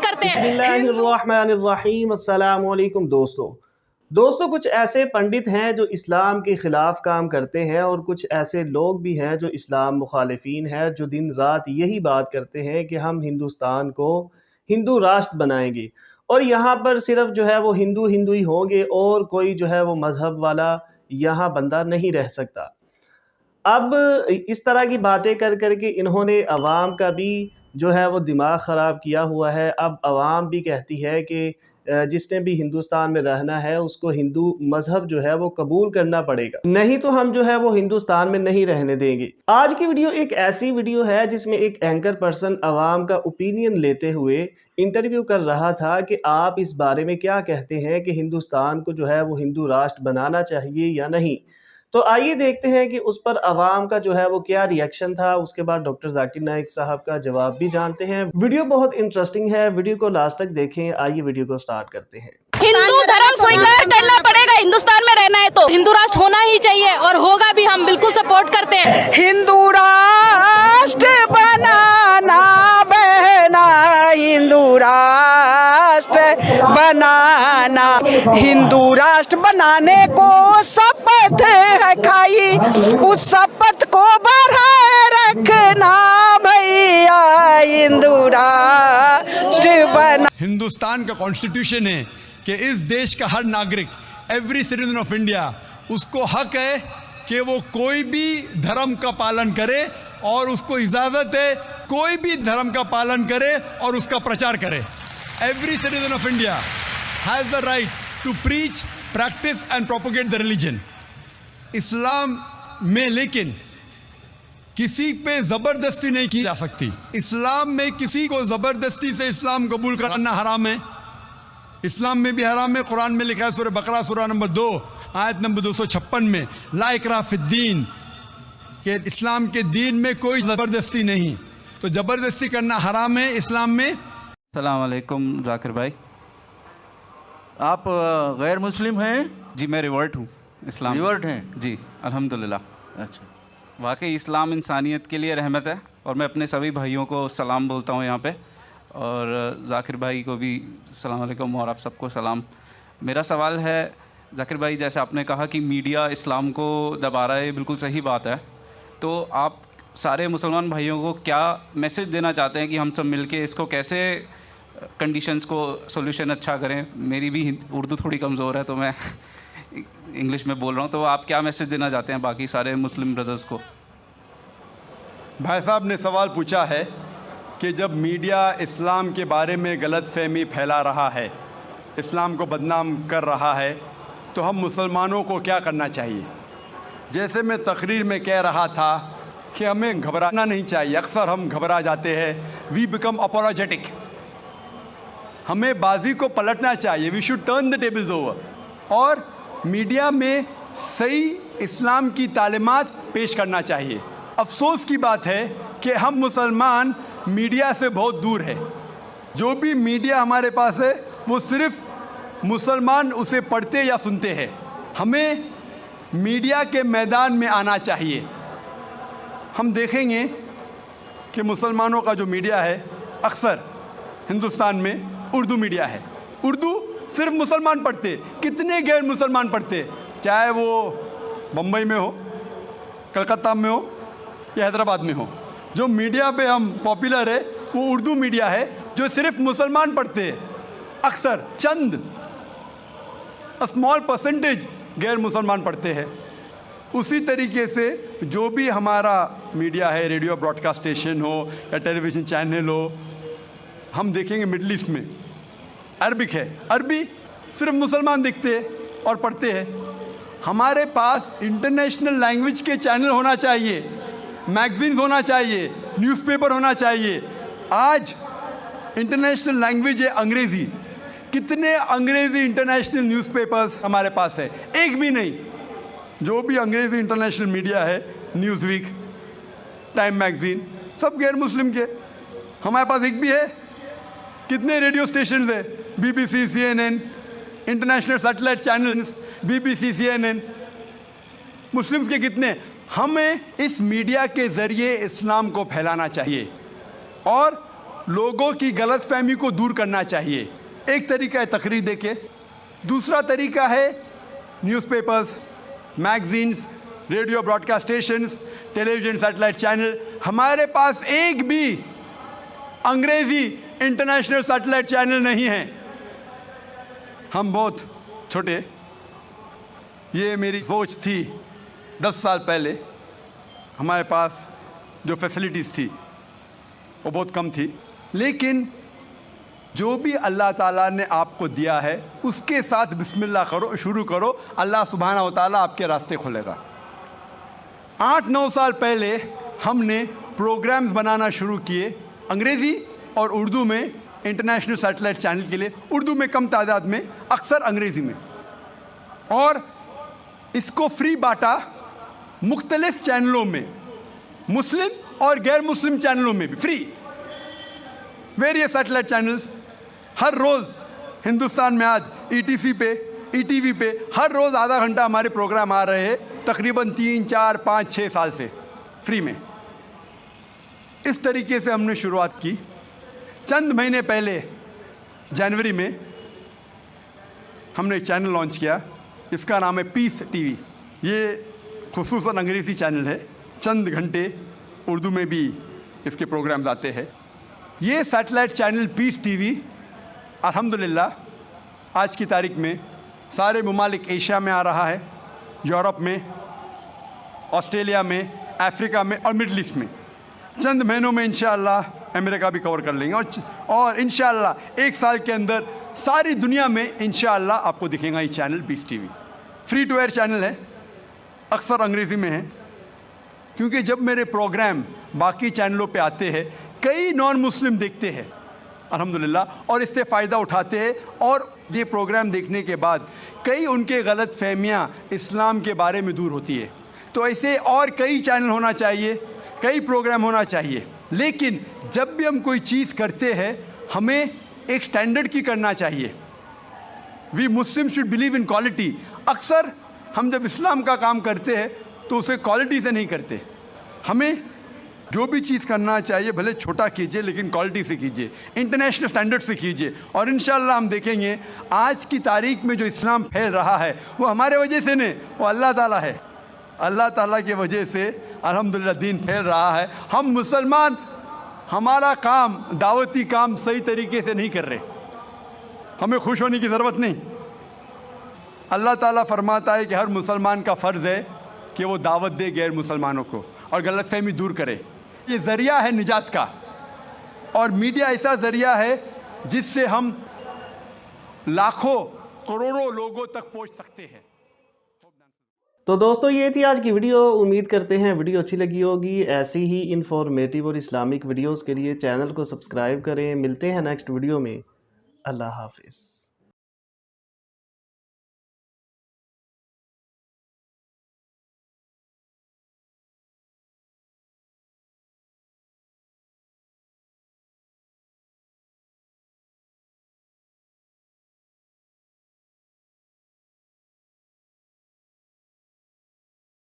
करते हैं। बिस्मिल्लाहिर्रहमानिर्रहीम। अस्सलाम वालेकुम दोस्तों, कुछ ऐसे पंडित हैं जो इस्लाम के ख़िलाफ़ काम करते हैं और कुछ ऐसे लोग भी हैं जो इस्लाम मुखालिफिन हैं, जो दिन रात यही बात करते हैं कि हम हिंदुस्तान को हिंदू राष्ट्र बनाएंगे और यहाँ पर सिर्फ जो है वो हिंदू हिंदू ही होंगे और कोई जो है वो मज़हब वाला यहाँ बंदा नहीं रह सकता। अब इस तरह की बातें कर कर के इन्होंने अवाम का भी जो है वो दिमाग ख़राब किया हुआ है। अब अवाम भी कहती है कि जिसने भी हिंदुस्तान में रहना है उसको हिंदू मज़हब जो है वो कबूल करना पड़ेगा, नहीं तो हम जो है वो हिंदुस्तान में नहीं रहने देंगे। आज की वीडियो एक ऐसी वीडियो है जिसमें एक एंकर पर्सन अवाम का ओपिनियन लेते हुए इंटरव्यू कर रहा था कि आप इस बारे में क्या कहते हैं कि हिंदुस्तान को जो है वो हिंदू राष्ट्र बनाना चाहिए या नहीं। तो आइए देखते हैं कि उस पर अवाम का जो है वो क्या रिएक्शन था। उसके बाद डॉक्टर जाकिर नाइक साहब का जवाब भी जानते हैं। वीडियो बहुत इंटरेस्टिंग है, वीडियो को लास्ट तक देखें। आइए वीडियो को स्टार्ट करते हैं। हिंदू धर्म स्वीकार करना पड़ेगा, हिंदुस्तान में रहना है तो हिंदू राष्ट्र होना ही चाहिए और होगा भी, हम बिल्कुल सपोर्ट करते हैं। हिंदू राष्ट्र बनाना बहना, हिंदू राष्ट्र बनाना, हिंदू राष्ट्र बनाने को शपथ है खाई, उस शपथ को बढ़ाए रखना भैया, हिंदू राष्ट्र बना। हिंदुस्तान का कॉन्स्टिट्यूशन है कि इस देश का हर नागरिक, एवरी सिटीजन ऑफ इंडिया, उसको हक है कि वो कोई भी धर्म का पालन करे और उसको इजाज़त है कोई भी धर्म का पालन करे और उसका प्रचार करे। Every citizen of India has the right to preach, practice and propagate the religion. इस्लाम में लेकिन किसी पे ज़बरदस्ती नहीं की जा सकती। इस्लाम में किसी को ज़बरदस्ती से इस्लाम कबूल करना हराम है। इस्लाम में भी हराम है। कुरान में लिखा है सूरह बकरा सूरह नंबर 2 आयत नंबर 256 में, ला इकराह फिद्दीन, कि इस्लाम के दीन में कोई ज़बरदस्ती नहीं। तो ज़बरदस्ती करना हराम है इस्लाम में। अस्सलाम वालेकुम जाकिर भाई। आप गैर मुस्लिम हैं? जी मैं रिवर्ट हूँ, इस्लाम रिवर्ट हैं जी, अल्हम्दुलिल्लाह। अच्छा, वाकई इस्लाम इंसानियत के लिए रहमत है और मैं अपने सभी भाइयों को सलाम बोलता हूँ यहाँ पे, और जाकिर भाई को भी अस्सलाम वालेकुम और आप सबको सलाम। मेरा सवाल है जाकिर भाई, जैसे आपने कहा कि मीडिया इस्लाम को दबा रहा है, बिल्कुल सही बात है, तो आप सारे मुसलमान भाइयों को क्या मैसेज देना चाहते हैं कि हम सब मिलके इसको कैसे कंडीशंस को सोल्यूशन अच्छा करें। मेरी भी उर्दू थोड़ी कमज़ोर है तो मैं इंग्लिश में बोल रहा हूँ, तो आप क्या मैसेज देना चाहते हैं बाकी सारे मुस्लिम ब्रदर्स को? भाई साहब ने सवाल पूछा है कि जब मीडिया इस्लाम के बारे में गलतफहमी फैला रहा है, इस्लाम को बदनाम कर रहा है, तो हम मुसलमानों को क्या करना चाहिए। जैसे मैं तकरीर में कह रहा था कि हमें घबराना नहीं चाहिए। अक्सर हम घबरा जाते हैं, वी बिकम अपोलोजेटिक। हमें बाजी को पलटना चाहिए, we should turn the tables over, और मीडिया में सही इस्लाम की तालीमात पेश करना चाहिए। अफसोस की बात है कि हम मुसलमान मीडिया से बहुत दूर है। जो भी मीडिया हमारे पास है वो सिर्फ मुसलमान उसे पढ़ते या सुनते हैं। हमें मीडिया के मैदान में आना चाहिए। हम देखेंगे कि मुसलमानों का जो मीडिया है अक्सर हिंदुस्तान में उर्दू मीडिया है। उर्दू सिर्फ मुसलमान पढ़ते, कितने गैर मुसलमान पढ़ते, चाहे वो बम्बई में हो, कलकत्ता में हो या हैदराबाद में हो। जो मीडिया पे हम पॉपुलर है वो उर्दू मीडिया है जो सिर्फ मुसलमान पढ़ते हैं। अक्सर चंद स्मॉल परसेंटेज गैर मुसलमान पढ़ते हैं। उसी तरीके से जो भी हमारा मीडिया है, रेडियो ब्रॉडकास्ट स्टेशन हो या टेलीविज़न चैनल हो, हम देखेंगे मिडल ईस्ट में अरबिक है, अरबी सिर्फ मुसलमान दिखते हैं और पढ़ते हैं। हमारे पास इंटरनेशनल लैंग्वेज के चैनल होना चाहिए, मैगजीन्स होना चाहिए, न्यूज़पेपर होना चाहिए। आज इंटरनेशनल लैंग्वेज है अंग्रेज़ी। कितने अंग्रेज़ी इंटरनेशनल न्यूज़पेपर्स हमारे पास है? एक भी नहीं। जो भी अंग्रेज़ी इंटरनेशनल मीडिया है, न्यूज़ वीक, टाइम मैगज़ीन, सब गैर मुस्लिम के। हमारे पास एक भी है? कितने रेडियो स्टेशंस है? BBC, CNN, international satellite channels, BBC, CNN, Muslims के कितने? हमें इस मीडिया के ज़रिए इस्लाम को फैलाना चाहिए और लोगों की गलतफहमी को दूर करना चाहिए। एक तरीका है तकरीर देके, दूसरा तरीका है newspapers, magazines, radio broadcast stations, television, satellite channel. हमारे पास एक भी अंग्रेज़ी इंटरनेशनल सैटेलाइट चैनल नहीं है, हम बहुत छोटे। ये मेरी सोच थी 10 साल पहले। हमारे पास जो फैसिलिटीज़ थी वो बहुत कम थी, लेकिन जो भी अल्लाह ताला ने आपको दिया है उसके साथ बिस्मिल्लाह करो, शुरू करो, अल्लाह सुब्हानहू व तआला आपके रास्ते खोलेगा। 8-9 साल पहले हमने प्रोग्राम्स बनाना शुरू किए अंग्रेज़ी और उर्दू में, इंटरनेशनल सैटेलाइट चैनल के लिए। उर्दू में कम तादाद में, अक्सर अंग्रेज़ी में, और इसको फ्री बांटा मुख्तलिफ चैनलों में, मुस्लिम और गैर मुस्लिम चैनलों में भी फ्री। वेरियस सैटेलाइट चैनल्स हर रोज़ हिंदुस्तान में आज ETC पे, ETV पे हर रोज़ आधा घंटा हमारे प्रोग्राम आ रहे हैं, तकरीबन 3, 4, 5, 6 साल से फ्री में। इस तरीके से हमने शुरुआत की। चंद महीने पहले जनवरी में हमने एक चैनल लॉन्च किया, इसका नाम है पीस TV। ये खुसूसन अंग्रेज़ी चैनल है, चंद घंटे उर्दू में भी इसके प्रोग्राम्स आते हैं। ये सैटेलाइट चैनल पीस TV अल्हम्दुलिल्लाह आज की तारीख में सारे ममालिक एशिया में आ रहा है, यूरोप में, ऑस्ट्रेलिया में, अफ्रीका में और मिडल ईस्ट में। चंद महीनों में इंशाअल्लाह अमेरिका भी कवर कर लेंगे, और इंशाअल्लाह 1 साल के अंदर सारी दुनिया में इंशाअल्लाह आपको दिखेगा ये channel peace TV। Free to air channel है, अक्सर अंग्रेज़ी में है, क्योंकि जब मेरे प्रोग्राम बाकी चैनलों पे आते हैं कई नॉन मुस्लिम देखते हैं अल्हम्दुलिल्लाह, और इससे फ़ायदा उठाते हैं, और ये प्रोग्राम देखने के बाद कई उनके गलत फहमियाँ इस्लाम के बारे में दूर होती है। तो ऐसे और कई चैनल होना चाहिए, कई प्रोग्राम होना चाहिए, लेकिन जब भी हम कोई चीज़ करते हैं हमें एक स्टैंडर्ड की करना चाहिए। We Muslim should believe in quality. अक्सर हम जब इस्लाम का काम करते हैं तो उसे क्वालिटी से नहीं करते। हमें जो भी चीज़ करना चाहिए भले छोटा कीजिए, लेकिन क्वालिटी से कीजिए, इंटरनेशनल स्टैंडर्ड से कीजिए, और इंशाअल्लाह हम देखेंगे आज की तारीख में जो इस्लाम फैल रहा है वो हमारे वजह से नहीं, वो अल्लाह ताला है। अल्लाह ताला की वजह से अल्हम्दुलिल्लाह दीन फैल रहा है। हम मुसलमान हमारा काम, दावती काम सही तरीके से नहीं कर रहे, हमें खुश होने की ज़रूरत नहीं। अल्लाह ताला फरमाता है कि हर मुसलमान का फ़र्ज़ है कि वो दावत दे गैर मुसलमानों को और गलतफहमी दूर करे। ये ज़रिया है निजात का, और मीडिया ऐसा ज़रिया है जिससे हम लाखों करोड़ों लोगों तक पहुंच सकते हैं। तो दोस्तों ये थी आज की वीडियो। उम्मीद करते हैं वीडियो अच्छी लगी होगी। ऐसी ही इंफॉर्मेटिव और इस्लामिक वीडियोस के लिए चैनल को सब्सक्राइब करें। मिलते हैं नेक्स्ट वीडियो में। अल्लाह हाफिज़।